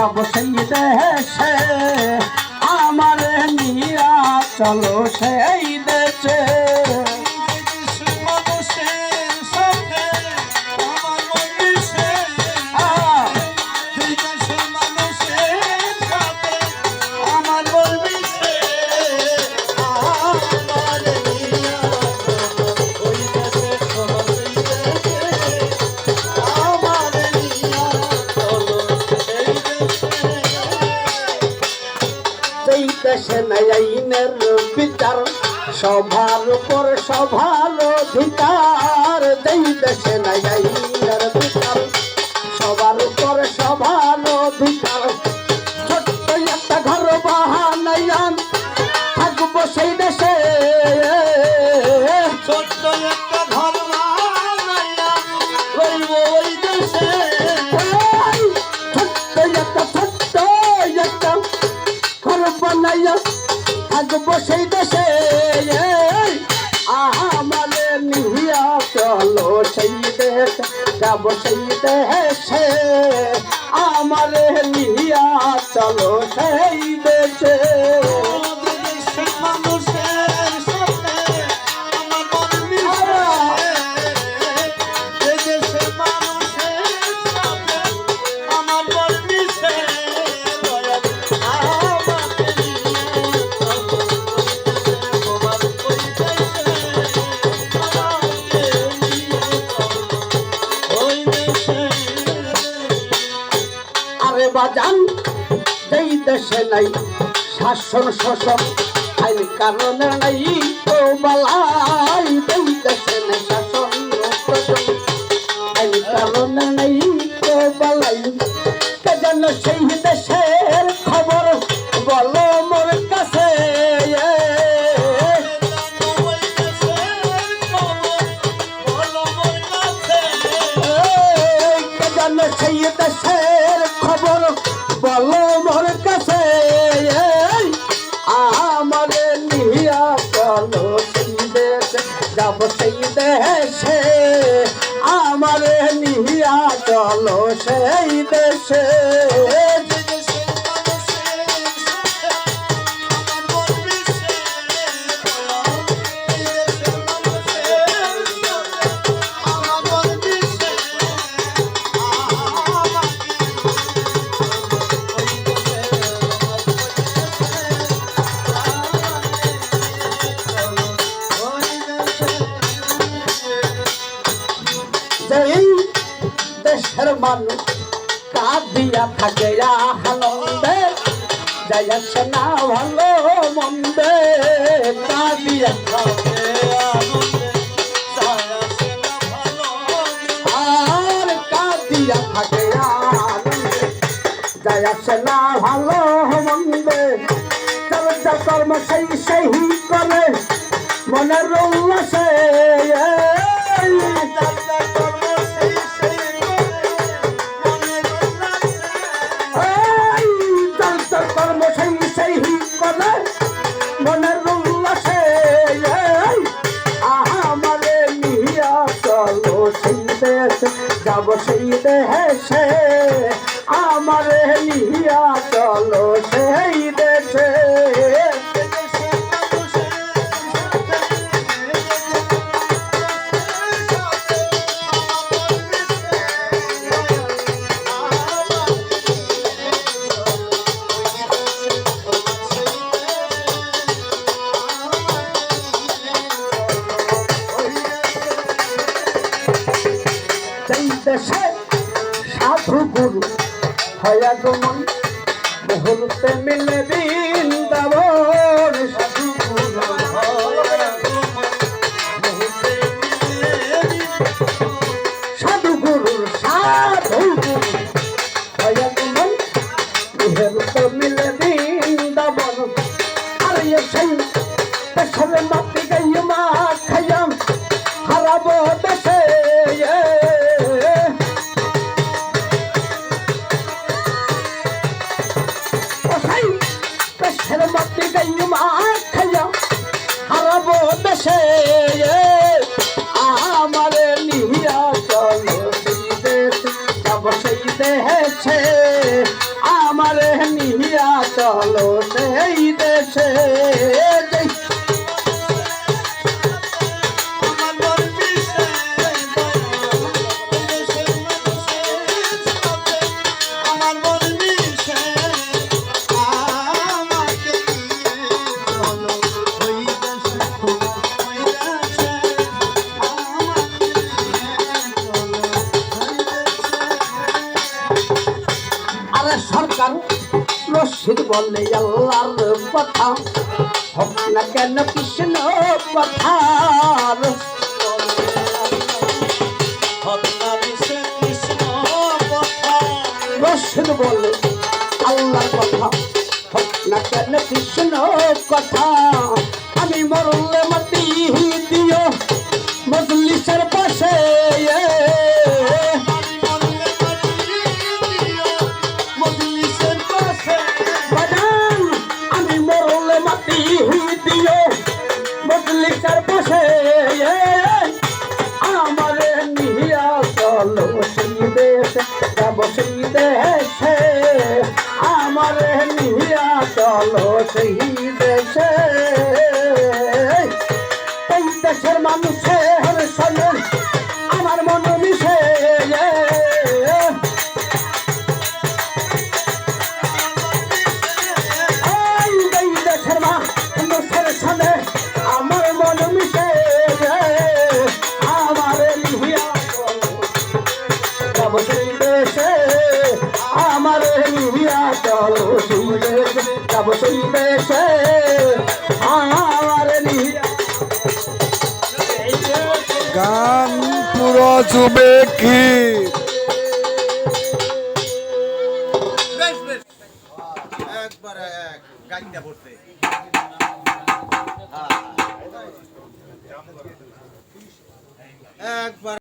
যাব সেই দেশে আমার নিয়া চলো সেই দেশে দেশে নাই আইনের বিচার সবার উপর সবার অধিকার যেই দেশে নাই আইনের বিচার সবার উপর সবার অধিকার ছোট্ট একটা ঘর বাহানাইয়ান থাকবো সেই দেশে ছোট্ট একটা ঘর বাহানাইয়ান রইব ওই দেশে ছোট্ট একটা বানাইয়া থাকবো সেই দেশে আমাদের নিহিয়া চলো সেই দেশে যাব সেই দেশে আমাদের নিহিয়া চলো সেই দেশে বাজান যেই দেশে নাই শাসন শোষণ আইন কারণে নাই তো বালাই যেই দেশে নাই শাসন শোষণ আইন কারণে নাই তো বালাই কে যেন সেই দেশের খবর বলো মোর কাছে কে যেন সেই দেশের খবর বলো মোর কাছে আমাদের নিয়া চলো সেই দেশে যাব সেই দেশে আমাদের নিয়া চলো সেই দেশে দেশের মানুষ কাঁদিয়া থাকে আনন্দে যাইছে না ভালো মন্দে কাঁদিয়া থাকে আর কাঁদিয়া থাকে আনন্দে যাইছে না ভালো মন্দে চর্চা কর্ম সেই সেই করে মনের উল্লাসে মনের উল্লাসে আমাদের নিয়া চলো সেই দেশে যাব সেই দেশে আমাদের নিয়া চলো সেই দেশে দেশে সাধু গুরু হয়া গমন মুহূর্তে মিলে বৃন্দাবন সাধু গুরু সাধু গুরুর সাধু গুরু হয়া গমন মুহূর্তে মিলে বৃন্দাবন আর সেই দেশের মাটি গাইয়া মা খাইয়াম হারাবো দেশে মাটি গাইয়া মা খাইয়া হারাবো দেশে আমারে নিয়া চলো সেই দেশে যাব সেই দেশে আমার আমারে নিয়া চলো সেই দেশে সরকার রশিদ বলে আল্লাহর কথা হোক না কেন কৃষ্ণ কথা রশিদ বলে আল্লাহর কথা হোক না কেন কৃষ্ণ কথা আমি মরলে মাটি দিও মজলিসের পাশে মজলিসের পাশে আমারে নিয়া চলো সেই দেশে যাব সেই দেশে আমারে নিয়া চলো সেই দেশে এই দেশের মানুষের সঙ্গে আমার মন মিশে এই দেশের মানুষের সঙ্গে আমার মন মিশে আমার নিহিয়া যাব সেই দেশে আমার নিহিয়া চলো সেই দেশে যাব সেই দেশে আমার নিহিয়া গান পুরো জুবে কি একবার এক গাইতে পড়তে একবার